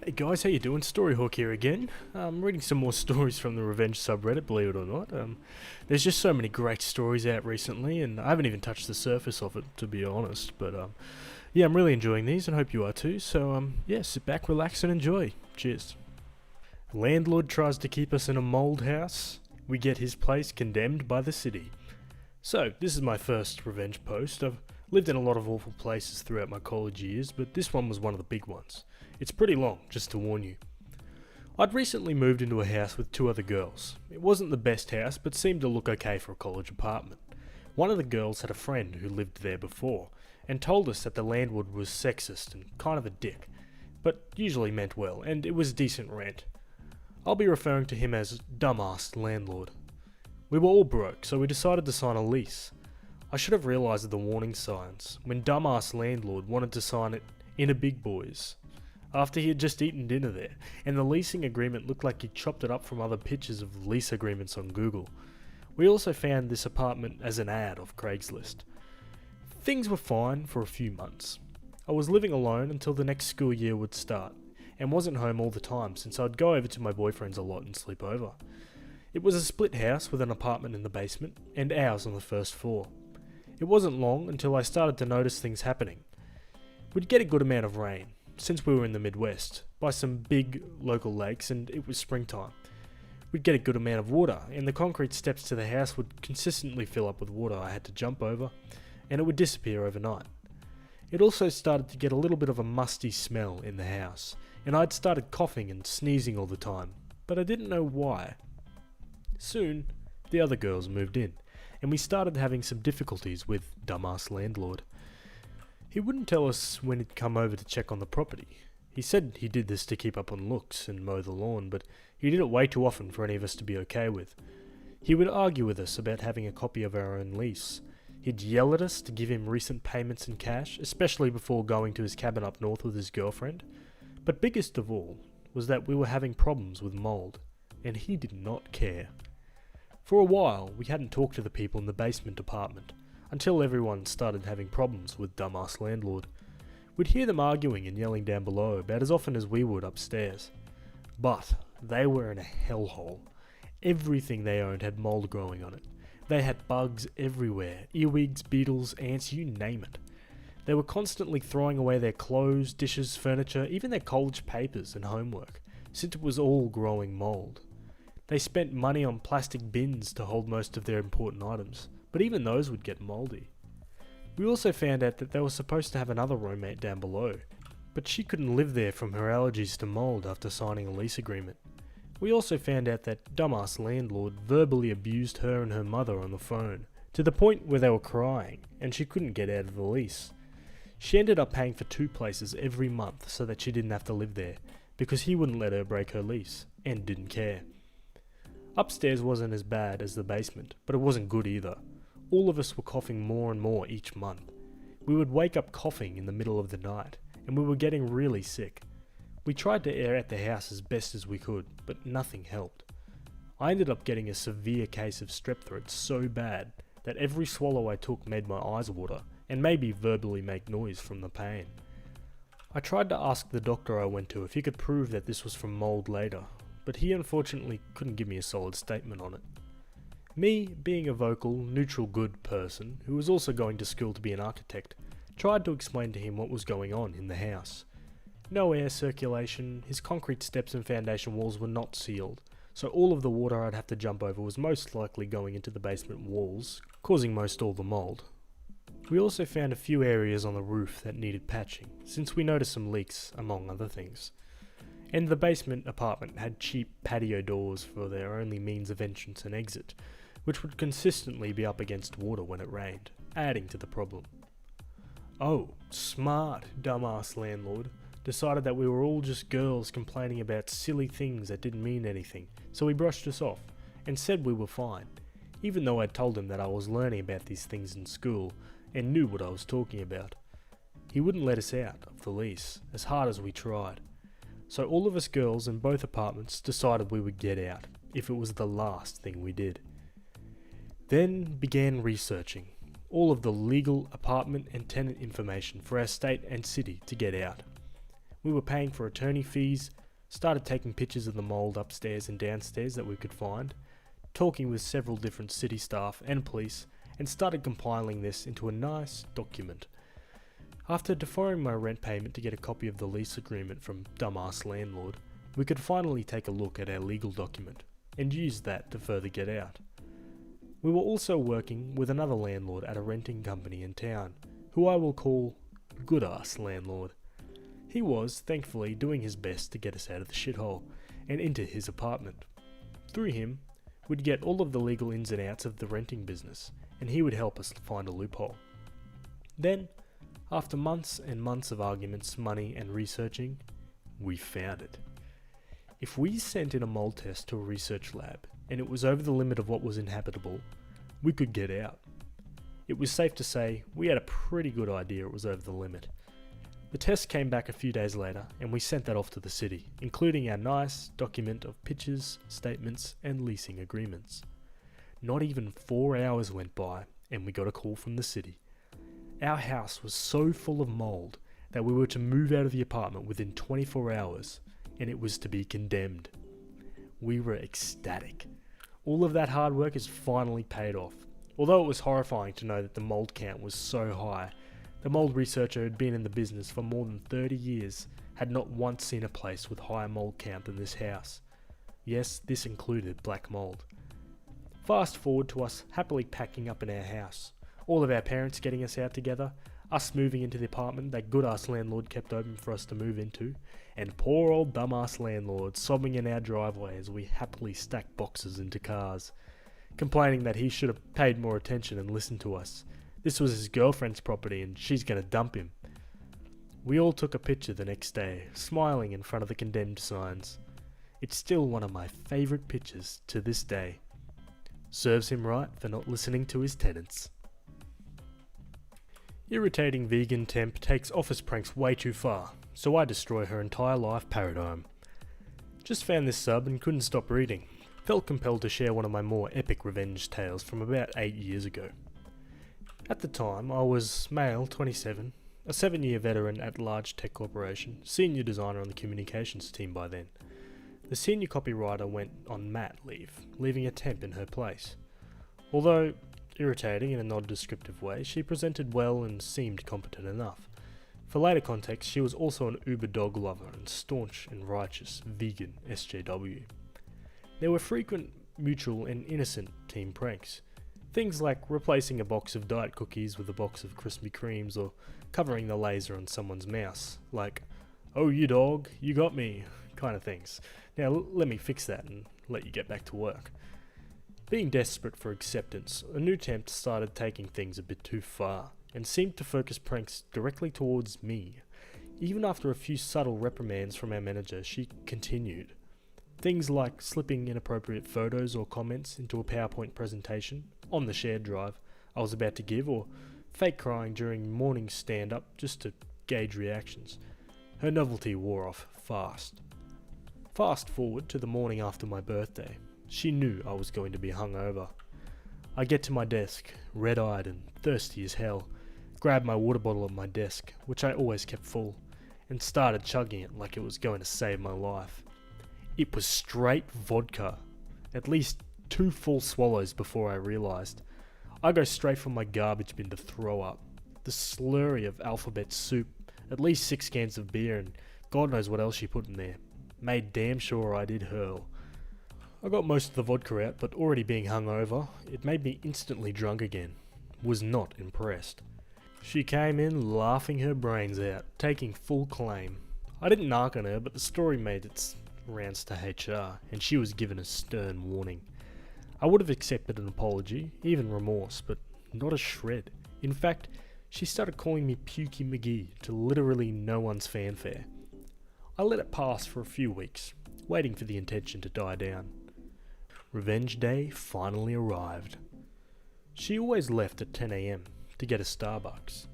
Hey guys, how you doing? Storyhawk here again. I'm reading some more stories from the Revenge subreddit, believe it or not. There's just so many great stories out recently, and I haven't even touched the surface of it, to be honest. But yeah, I'm really enjoying these, and hope you are too. So yeah, sit back, relax, and enjoy. Cheers. Landlord tries to keep us in a mold house. We get his place condemned by the city. So this is my first revenge post. I've lived in a lot of awful places throughout my college years, but this one was one of the big ones. It's pretty long, just to warn you. I'd recently moved into a house with two other girls. It wasn't the best house, but seemed to look okay for a college apartment. One of the girls had a friend who lived there before, and told us that the landlord was sexist and kind of a dick, but usually meant well, and it was decent rent. I'll be referring to him as dumbass landlord. We were all broke, so we decided to sign a lease. I should have realised the warning signs, when dumbass landlord wanted to sign it in a big boys, after he had just eaten dinner there, and the leasing agreement looked like he chopped it up from other pictures of lease agreements on Google. We also found this apartment as an ad off Craigslist. Things were fine for a few months. I was living alone until the next school year would start, and wasn't home all the time since I'd go over to my boyfriend's a lot and sleep over. It was a split house with an apartment in the basement, and ours on the first floor. It wasn't long until I started to notice things happening. We'd get a good amount of rain, since we were in the Midwest, by some big local lakes and it was springtime. We'd get a good amount of water, and the concrete steps to the house would consistently fill up with water I had to jump over, and it would disappear overnight. It also started to get a little bit of a musty smell in the house, and I'd started coughing and sneezing all the time, but I didn't know why. Soon, the other girls moved in, and we started having some difficulties with dumbass landlord. He wouldn't tell us when he'd come over to check on the property. He said he did this to keep up on looks and mow the lawn, but he did it way too often for any of us to be okay with. He would argue with us about having a copy of our own lease. He'd yell at us to give him recent payments in cash, especially before going to his cabin up north with his girlfriend. But biggest of all was that we were having problems with mold, and he did not care. For a while, we hadn't talked to the people in the basement apartment, until everyone started having problems with dumbass landlord. We'd hear them arguing and yelling down below about as often as we would upstairs. But they were in a hellhole. Everything they owned had mold growing on it. They had bugs everywhere, earwigs, beetles, ants, you name it. They were constantly throwing away their clothes, dishes, furniture, even their college papers and homework, since it was all growing mold. They spent money on plastic bins to hold most of their important items, but even those would get mouldy. We also found out that they were supposed to have another roommate down below, but she couldn't live there from her allergies to mold after signing a lease agreement. We also found out that dumbass landlord verbally abused her and her mother on the phone, to the point where they were crying, and she couldn't get out of the lease. She ended up paying for 2 places every month so that she didn't have to live there, because he wouldn't let her break her lease, and didn't care. Upstairs wasn't as bad as the basement, but it wasn't good either. All of us were coughing more and more each month. We would wake up coughing in the middle of the night, and we were getting really sick. We tried to air out the house as best as we could, but nothing helped. I ended up getting a severe case of strep throat so bad that every swallow I took made my eyes water, and made me verbally make noise from the pain. I tried to ask the doctor I went to if he could prove that this was from mold later, but he unfortunately couldn't give me a solid statement on it. Me, being a vocal, neutral good person, who was also going to school to be an architect, tried to explain to him what was going on in the house. No air circulation, his concrete steps and foundation walls were not sealed, so all of the water I'd have to jump over was most likely going into the basement walls, causing most all the mold. We also found a few areas on the roof that needed patching, since we noticed some leaks, among other things. And the basement apartment had cheap patio doors for their only means of entrance and exit, which would consistently be up against water when it rained, adding to the problem. Oh, smart, dumbass landlord decided that we were all just girls complaining about silly things that didn't mean anything, so he brushed us off, and said we were fine, even though I'd told him that I was learning about these things in school, and knew what I was talking about. He wouldn't let us out of the lease, as hard as we tried. So all of us girls in both apartments decided we would get out, if it was the last thing we did. Then began researching all of the legal apartment and tenant information for our state and city to get out. We were paying for attorney fees, started taking pictures of the mould upstairs and downstairs that we could find, talking with several different city staff and police, and started compiling this into a nice document. After deferring my rent payment to get a copy of the lease agreement from dumbass landlord, we could finally take a look at our legal document, and use that to further get out. We were also working with another landlord at a renting company in town, who I will call Good-Ass Landlord. He was, thankfully, doing his best to get us out of the shithole, and into his apartment. Through him, we'd get all of the legal ins and outs of the renting business, and he would help us find a loophole. Then, after months and months of arguments, money, and researching, we found it. If we sent in a mold test to a research lab, and it was over the limit of what was inhabitable, we could get out. It was safe to say we had a pretty good idea it was over the limit. The test came back a few days later, and we sent that off to the city, including our nice document of pictures, statements, and leasing agreements. Not even 4 hours went by, and we got a call from the city. Our house was so full of mould that we were to move out of the apartment within 24 hours, and it was to be condemned. We were ecstatic. All of that hard work has finally paid off. Although it was horrifying to know that the mould count was so high, the mould researcher who had been in the business for more than 30 years had not once seen a place with higher mould count than this house. Yes, this included black mould. Fast forward to us happily packing up in our house, all of our parents getting us out together, us moving into the apartment that good-ass landlord kept open for us to move into, and poor old dumbass landlord sobbing in our driveway as we happily stacked boxes into cars, complaining that he should have paid more attention and listened to us. This was his girlfriend's property and she's gonna dump him. We all took a picture the next day, smiling in front of the condemned signs. It's still one of my favourite pictures to this day. Serves him right for not listening to his tenants. Irritating vegan temp takes office pranks way too far, so I destroy her entire life paradigm. Just found this sub and couldn't stop reading. Felt compelled to share one of my more epic revenge tales from about 8 years ago. At the time, I was male, 27, a 7-year veteran at large tech corporation, senior designer on the communications team by then. The senior copywriter went on mat leave, leaving a temp in her place. Although irritating in a non-descriptive way, she presented well and seemed competent enough. For later context, she was also an uber dog lover and staunch and righteous vegan SJW. There were frequent mutual and innocent team pranks. Things like replacing a box of diet cookies with a box of Krispy Kremes, or covering the laser on someone's mouse, like, "Oh you dog, you got me," kind of things. Now let me fix that and let you get back to work. Being desperate for acceptance, a new temp started taking things a bit too far, and seemed to focus pranks directly towards me. Even after a few subtle reprimands from our manager, she continued. Things like slipping inappropriate photos or comments into a PowerPoint presentation on the shared drive I was about to give, or fake crying during morning stand-up just to gauge reactions. Her novelty wore off fast. Fast forward to the morning after my birthday. She knew I was going to be hungover. I get to my desk, red-eyed and thirsty as hell, grab my water bottle at my desk, which I always kept full, and started chugging it like it was going to save my life. It was straight vodka. At least 2 full swallows before I realised. I go straight for my garbage bin to throw up. The slurry of alphabet soup, at least 6 cans of beer, and God knows what else she put in there, made damn sure I did hurl. I got most of the vodka out, but already being hungover, it made me instantly drunk again. Was not impressed. She came in laughing her brains out, taking full claim. I didn't narc on her, but the story made its rounds to HR, and she was given a stern warning. I would have accepted an apology, even remorse, but not a shred. In fact, she started calling me Pukey McGee to literally no one's fanfare. I let it pass for a few weeks, waiting for the intention to die down. Revenge day finally arrived. She always left at 10 AM to get a Starbucks.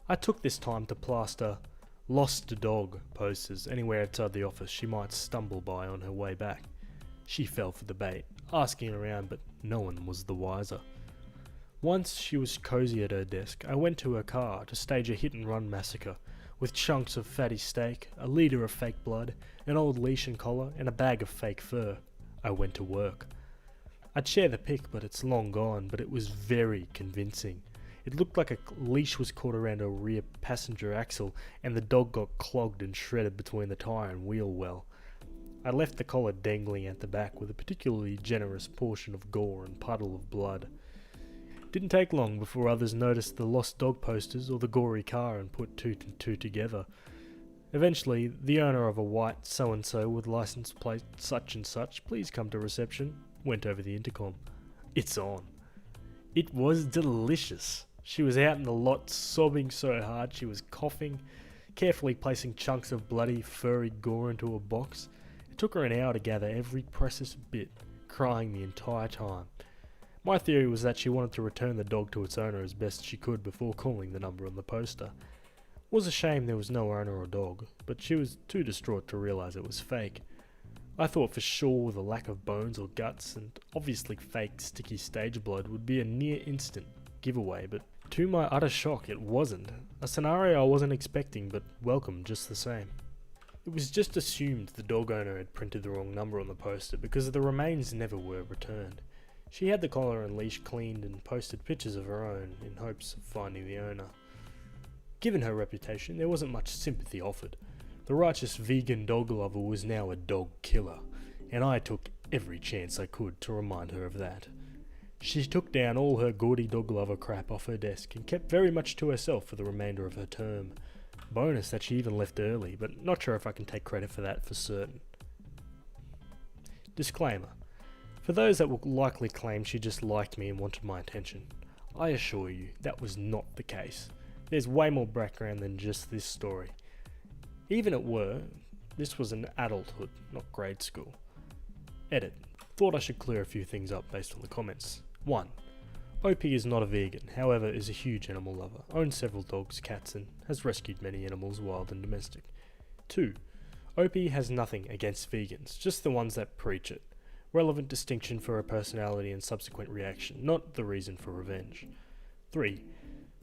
I took this time to plaster "Lost dog" posters anywhere outside the office she might stumble by on her way back. She fell for the bait, asking around, but no one was the wiser. Once she was cozy at her desk, I went to her car to stage a hit-and-run massacre, with chunks of fatty steak, a litre of fake blood, an old leash and collar, and a bag of fake fur. I went to work. I'd share the pic, but it's long gone, but it was very convincing. It looked like a leash was caught around a rear passenger axle, and the dog got clogged and shredded between the tyre and wheel well. I left the collar dangling at the back with a particularly generous portion of gore and puddle of blood. Didn't take long before others noticed the lost dog posters or the gory car and put two and two together. Eventually, the owner of a white so-and-so with license plate such and such, please come to reception, went over the intercom. It's on. It was delicious. She was out in the lot sobbing so hard she was coughing, carefully placing chunks of bloody, furry gore into a box. It took her an hour to gather every precious bit, crying the entire time. My theory was that she wanted to return the dog to its owner as best she could before calling the number on the poster. It was a shame there was no owner or dog, but she was too distraught to realise it was fake. I thought for sure the lack of bones or guts and obviously fake sticky stage blood would be a near instant giveaway, but to my utter shock it wasn't. A scenario I wasn't expecting, but welcome just the same. It was just assumed the dog owner had printed the wrong number on the poster because the remains never were returned. She had the collar and leash cleaned and posted pictures of her own in hopes of finding the owner. Given her reputation, there wasn't much sympathy offered. The righteous vegan dog lover was now a dog killer, and I took every chance I could to remind her of that. She took down all her gaudy dog lover crap off her desk and kept very much to herself for the remainder of her term. Bonus that she even left early, but not sure if I can take credit for that for certain. Disclaimer. For those that will likely claim she just liked me and wanted my attention, I assure you that was not the case. There's way more background than just this story. Even it were, this was an adulthood, not grade school. Edit. Thought I should clear a few things up based on the comments. 1. OP is not a vegan, however is a huge animal lover, owns several dogs, cats and has rescued many animals, wild and domestic. 2. OP has nothing against vegans, just the ones that preach it. Relevant distinction for her personality and subsequent reaction, not the reason for revenge. 3.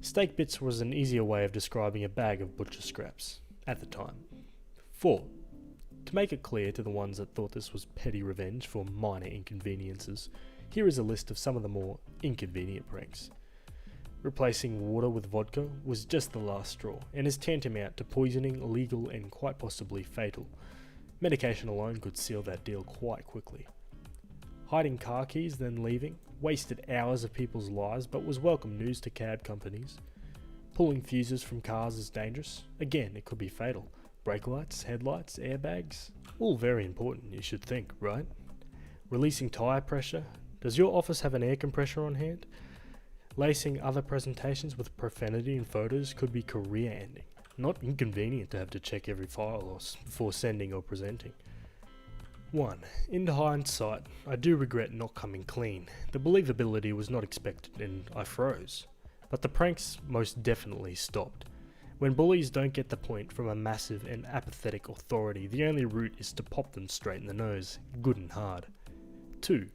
Steak bits was an easier way of describing a bag of butcher scraps, at the time. 4. To make it clear to the ones that thought this was petty revenge for minor inconveniences, here is a list of some of the more inconvenient pranks. Replacing water with vodka was just the last straw, and is tantamount to poisoning, illegal and quite possibly fatal. Medication alone could seal that deal quite quickly. Hiding car keys then leaving, wasted hours of people's lives but was welcome news to cab companies. Pulling fuses from cars is dangerous, again it could be fatal. Brake lights, headlights, airbags, all very important you should think, right? Releasing tyre pressure, does your office have an air compressor on hand? Lacing other presentations with profanity and photos could be career ending. Not inconvenient to have to check every file before sending or presenting. 1. In hindsight, I do regret not coming clean. The believability was not expected and I froze. But the pranks most definitely stopped. When bullies don't get the point from a massive and apathetic authority, the only route is to pop them straight in the nose, good and hard. 2.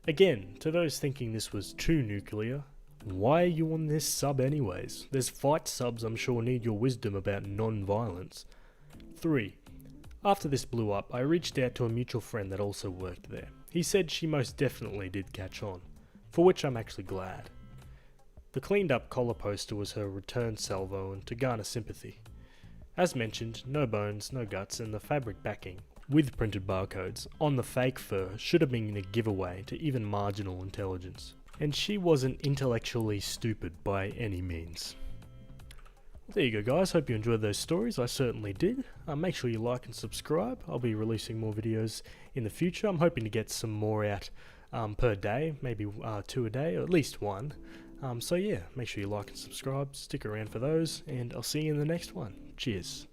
Again, to those thinking this was too nuclear, why are you on this sub anyways? There's fight subs I'm sure need your wisdom about non-violence. 3. After this blew up, I reached out to a mutual friend that also worked there. He said she most definitely did catch on, for which I'm actually glad. The cleaned up collar poster was her return salvo and to garner sympathy. As mentioned, no bones, no guts, and the fabric backing, with printed barcodes, on the fake fur should have been a giveaway to even marginal intelligence. And she wasn't intellectually stupid by any means. There you go guys, hope you enjoyed those stories, I certainly did. Make sure you like and subscribe, I'll be releasing more videos in the future. I'm hoping to get some more out per day, maybe 2 a day, or at least 1. So yeah, make sure you like and subscribe, stick around for those, and I'll see you in the next one. Cheers.